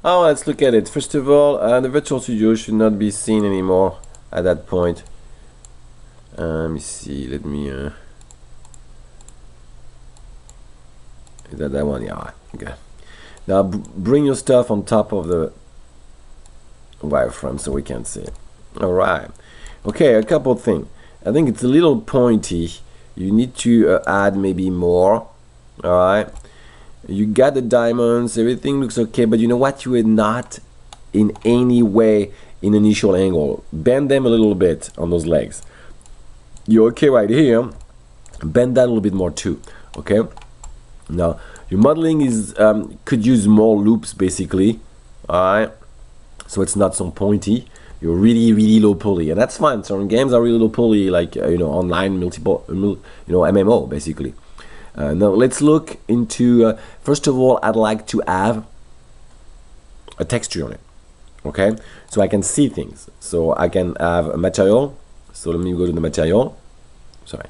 Oh, let's look at it. First of all, the Virtual Studio should not be seen anymore at that point. Let me see. Let me. Is that one? Yeah. Okay. Now bring your stuff on top of the wireframe so we can see it. All right. Okay. A couple of things. I think it's a little pointy. You need to add maybe more. All right. You got the diamonds, everything looks okay, but you know what? You are not in any way in initial angle. Bend them a little bit on those legs. You're okay right here. Bend that a little bit more too. Okay. Now your modeling is could use more loops basically. All right. So it's not so pointy. You're really low poly, and that's fine. Certain games are really low poly, like online multiple, MMO basically. Now let's look into, first of all, I'd like to have a texture on it, okay? So I can see things. So I can have a material. So let me go to the material. Sorry.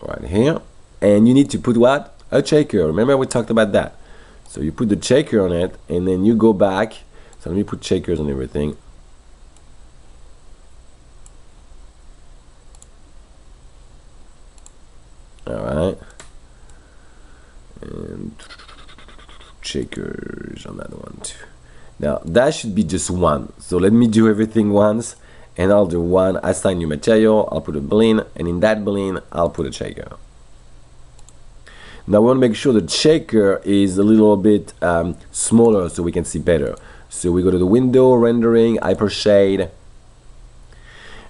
Right here. And you need to put what? A shaker. Remember we talked about that. So you put the shaker on it, and then you go back. So let me put shakers on everything. Alright, and shakers on that one too. Now that should be just one. So let me do everything once, and I'll do one. Assign new material, I'll put a boolean, and in that boolean I'll put a shaker. Now we want to make sure the shaker is a little bit smaller so we can see better. So we go to the window, rendering, hypershade.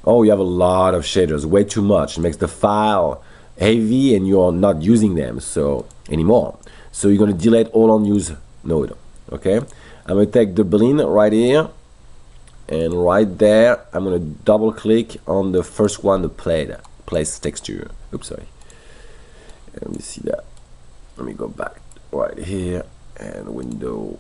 Oh, you have a lot of shaders, way too much. It makes the file heavy and you're not using them so anymore. So you're going to delete all unused node. Okay, I'm going to take the boolean right here, and right there I'm going to double click on the first one, the place texture. Oops, sorry. Let me see that. Let me go back right here and window.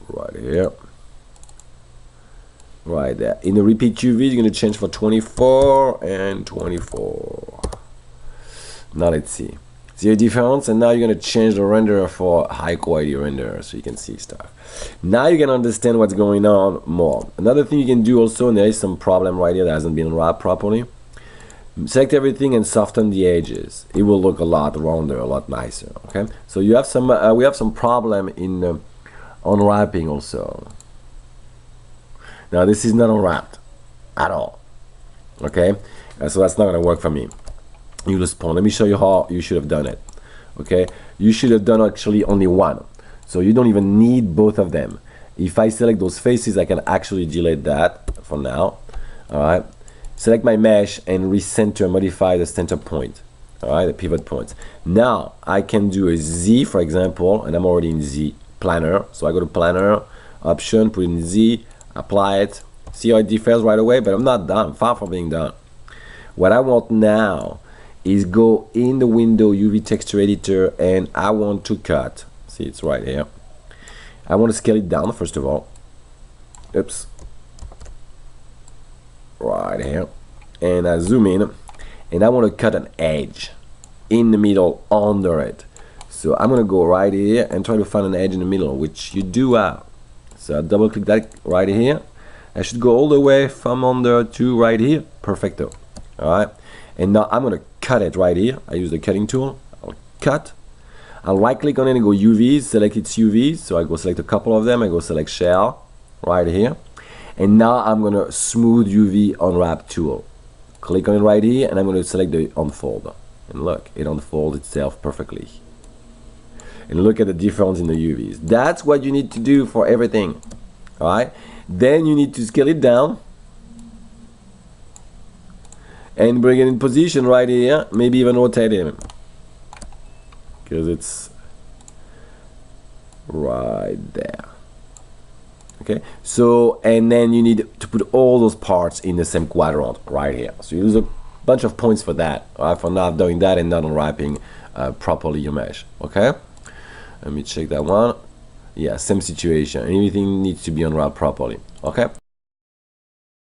Right here. Right there. In the repeat UV, you're going to change for 24 and 24. Now let's see. See the difference? And now you're going to change the renderer for high quality renderer so you can see stuff. Now you can understand what's going on more. Another thing you can do also, and there is some problem right here that hasn't been wrapped properly. Select everything and soften the edges. It will look a lot rounder, a lot nicer. Okay. So you have some. We have some problem in unwrapping also. Now this is not unwrapped at all. Okay, so that's not gonna work for me. You just spawn. Let me show you how you should have done it. Okay, you should have done actually only one. So you don't even need both of them. If I select those faces, I can actually delete that for now. All right. Select my mesh and recenter, modify the center point. All right, the pivot points. Now I can do a Z, for example, and I'm already in Z planner. So I go to planner, option, put in Z. Apply it. See how it differs right away, but I'm not done. I'm far from being done. What I want now is go in the window UV texture editor, and I want to cut. See, it's right here. I want to scale it down first of all. Oops. Right here. And I zoom in, and I want to cut an edge in the middle under it. So I'm going to go right here and try to find an edge in the middle, which you do have. So I double click that right here. I should go all the way from under to right here. Perfecto. Alright. And now I'm going to cut it right here. I use the cutting tool. I'll cut. I'll right click on it and go UVs, select its UVs. So I go select a couple of them. I go select shell right here. And now I'm going to smooth UV unwrap tool. Click on it right here, and I'm going to select the unfold. And look, it unfolds itself perfectly. And look at the difference in the UVs. That's what you need to do for everything. Alright? Then you need to scale it down and bring it in position right here. Maybe even rotate it, because it's right there. Okay, so and then you need to put all those parts in the same quadrant right here. So you lose a bunch of points for that, right? For not doing that and not unwrapping properly your mesh. Okay, let me check that one. Yeah, same situation. Everything needs to be unwrapped properly. Okay.